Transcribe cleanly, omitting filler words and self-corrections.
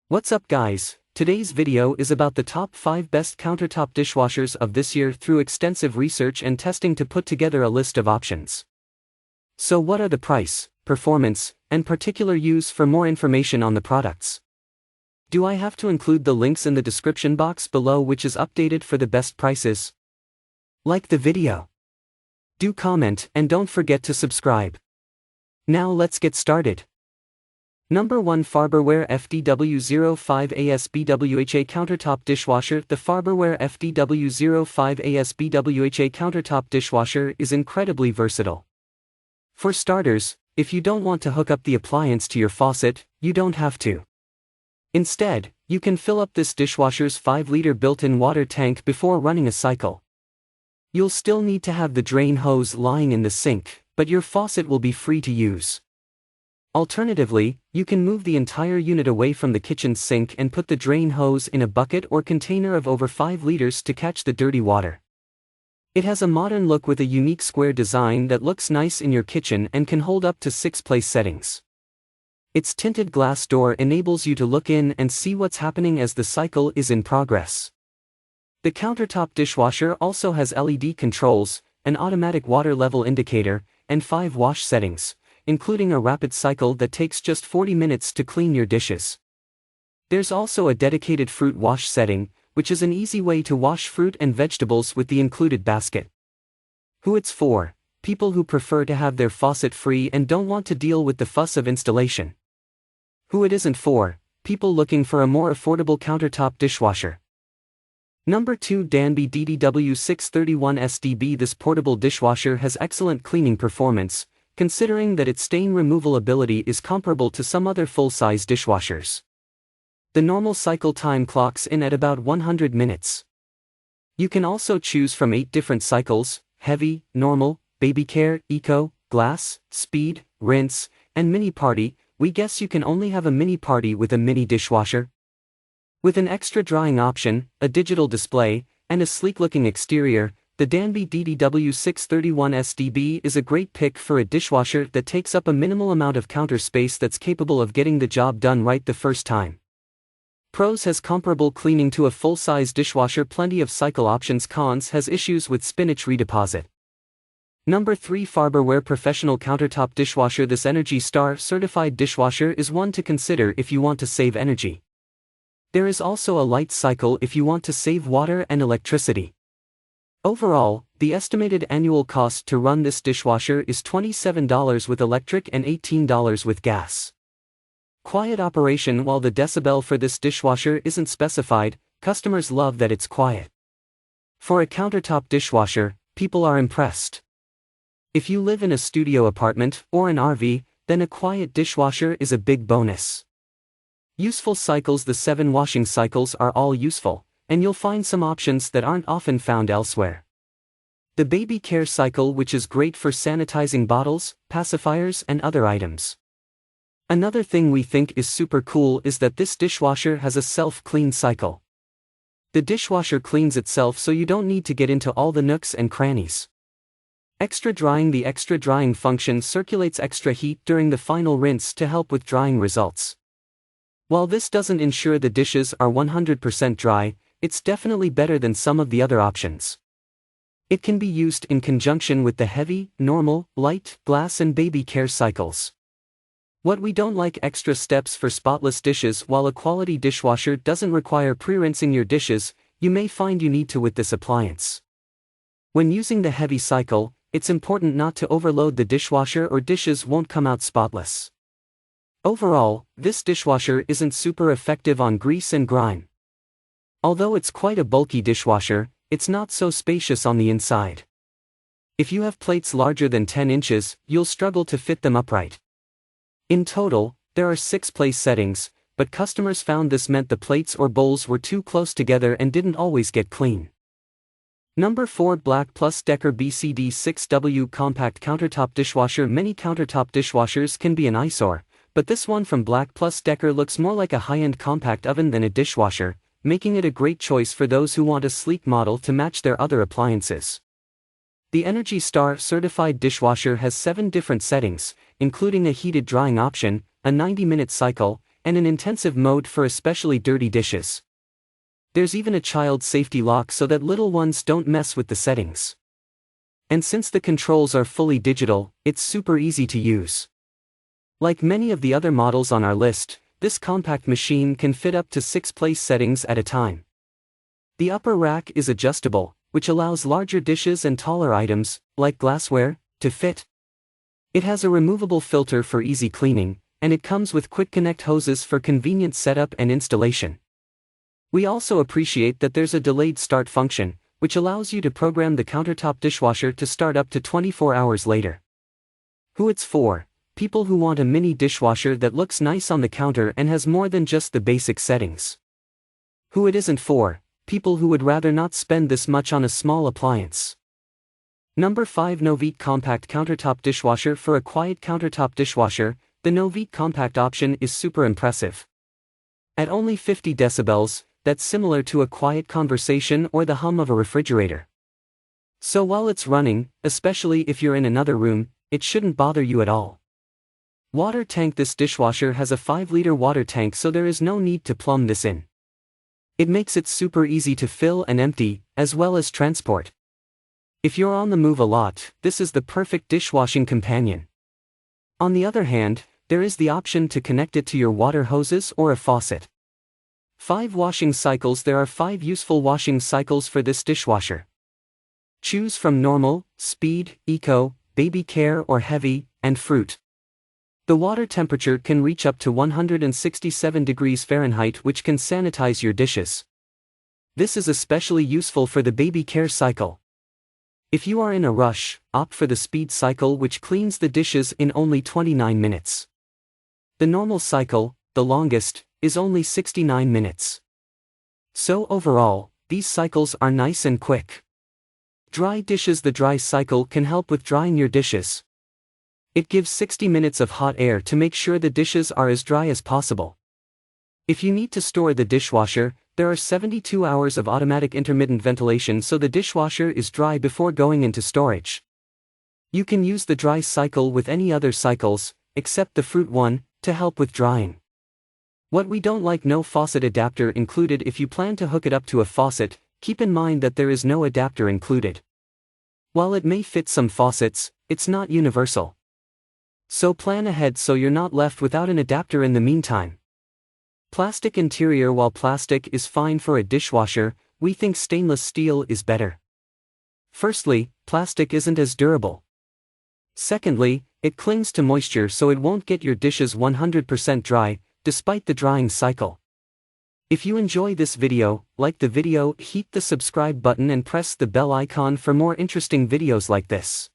What's up guys, today's video is about the top 5 best countertop dishwashers of this year through extensive research and testing to put together a list of options. So what are the price, performance, and particular use? For more information on the products, do I have to include the links in the description box below, which is updated for the best prices? Like the video, do comment, and don't forget to subscribe. Now let's get started. Number 1, Farberware FDW05SDB Countertop Dishwasher. The Farberware FDW05SDB Countertop Dishwasher is incredibly versatile. For starters, if you don't want to hook up the appliance to your faucet, you don't have to. Instead, you can fill up this dishwasher's 5-liter built-in water tank before running a cycle. You'll still need to have the drain hose lying in the sink, but your faucet will be free to use. Alternatively, you can move the entire unit away from the kitchen sink and put the drain hose in a bucket or container of over 5 liters to catch the dirty water. It has a modern look with a unique square design that looks nice in your kitchen and can hold up to 6 place settings. Its tinted glass door enables you to look in and see what's happening as the cycle is in progress. The countertop dishwasher also has LED controls, an automatic water level indicator, and 5 wash settings, including a rapid cycle that takes just 40 minutes to clean your dishes. There's also a dedicated fruit wash setting, which is an easy way to wash fruit and vegetables with the included basket. Who it's for: people who prefer to have their faucet free and don't want to deal with the fuss of installation. Who it isn't for: people looking for a more affordable countertop dishwasher. Number 2, Danby DDW631SDB. This portable dishwasher has excellent cleaning performance, considering that its stain removal ability is comparable to some other full-size dishwashers. The normal cycle time clocks in at about 100 minutes. You can also choose from 8 different cycles: heavy, normal, baby care, eco, glass, speed, rinse, and mini party. We guess you can only have a mini party with a mini dishwasher. With an extra drying option, a digital display, and a sleek-looking exterior, the Danby DDW631SDB is a great pick for a dishwasher that takes up a minimal amount of counter space that's capable of getting the job done right the first time. Pros: has comparable cleaning to a full-size dishwasher, plenty of cycle options. Cons: has issues with spinach redeposit. Number 3, Farberware Professional Countertop Dishwasher. This Energy Star certified dishwasher is one to consider if you want to save energy. There is also a light cycle if you want to save water and electricity. Overall, the estimated annual cost to run this dishwasher is $27 with electric and $18 with gas. Quiet operation: while the decibel for this dishwasher isn't specified, customers love that it's quiet. For a countertop dishwasher, people are impressed. If you live in a studio apartment or an RV, then a quiet dishwasher is a big bonus. Useful cycles: the 7 washing cycles are all useful, and you'll find some options that aren't often found elsewhere. The baby care cycle, which is great for sanitizing bottles, pacifiers, and other items. Another thing we think is super cool is that this dishwasher has a self-clean cycle. The dishwasher cleans itself, so you don't need to get into all the nooks and crannies. Extra drying: the extra drying function circulates extra heat during the final rinse to help with drying results. While this doesn't ensure the dishes are 100% dry, it's definitely better than some of the other options. It can be used in conjunction with the heavy, normal, light, glass, and baby care cycles. What we don't like: extra steps for spotless dishes. While a quality dishwasher doesn't require pre-rinsing your dishes, you may find you need to with this appliance. When using the heavy cycle, it's important not to overload the dishwasher or dishes won't come out spotless. Overall, this dishwasher isn't super effective on grease and grime. Although it's quite a bulky dishwasher, it's not so spacious on the inside. If you have plates larger than 10 inches, you'll struggle to fit them upright. In total, there are 6 place settings, but customers found this meant the plates or bowls were too close together and didn't always get clean. Number 4, Black+Decker BCD6W Compact Countertop Dishwasher. Many countertop dishwashers can be an eyesore, but this one from Black+Decker looks more like a high-end compact oven than a dishwasher, making it a great choice for those who want a sleek model to match their other appliances. The Energy Star certified dishwasher has 7 different settings, including a heated drying option, a 90-minute cycle, and an intensive mode for especially dirty dishes. There's even a child safety lock so that little ones don't mess with the settings. And since the controls are fully digital, it's super easy to use. Like many of the other models on our list, this compact machine can fit up to 6 place settings at a time. The upper rack is adjustable, which allows larger dishes and taller items, like glassware, to fit. It has a removable filter for easy cleaning, and it comes with quick connect hoses for convenient setup and installation. We also appreciate that there's a delayed start function, which allows you to program the countertop dishwasher to start up to 24 hours later. Who it's for? People who want a mini dishwasher that looks nice on the counter and has more than just the basic settings. Who it isn't for? People who would rather not spend this much on a small appliance. Number 5. Novete Compact Countertop Dishwasher. For a quiet countertop dishwasher, the Novete Compact option is super impressive. At only 50 decibels, that's similar to a quiet conversation or the hum of a refrigerator. So while it's running, especially if you're in another room, it shouldn't bother you at all. Water tank. This dishwasher has a 5-liter water tank, so there is no need to plumb this in. It makes it super easy to fill and empty, as well as transport. If you're on the move a lot, this is the perfect dishwashing companion. On the other hand, there is the option to connect it to your water hoses or a faucet. 5 washing cycles. There are 5 useful washing cycles for this dishwasher. Choose from normal, speed, eco, baby care or heavy, and fruit. The water temperature can reach up to 167 degrees Fahrenheit, which can sanitize your dishes. This is especially useful for the baby care cycle. If you are in a rush, opt for the speed cycle, which cleans the dishes in only 29 minutes. The normal cycle, the longest, is only 69 minutes. So overall, these cycles are nice and quick. Dry dishes. The dry cycle can help with drying your dishes. It gives 60 minutes of hot air to make sure the dishes are as dry as possible. If you need to store the dishwasher, there are 72 hours of automatic intermittent ventilation, so the dishwasher is dry before going into storage. You can use the dry cycle with any other cycles, except the fruit one, to help with drying. What we don't like: no faucet adapter included. If you plan to hook it up to a faucet, keep in mind that there is no adapter included. While it may fit some faucets, it's not universal. So plan ahead so you're not left without an adapter in the meantime. Plastic interior. While plastic is fine for a dishwasher, we think stainless steel is better. Firstly, plastic isn't as durable. Secondly, it clings to moisture, so it won't get your dishes 100% dry, despite the drying cycle. If you enjoy this video, like the video, hit the subscribe button and press the bell icon for more interesting videos like this.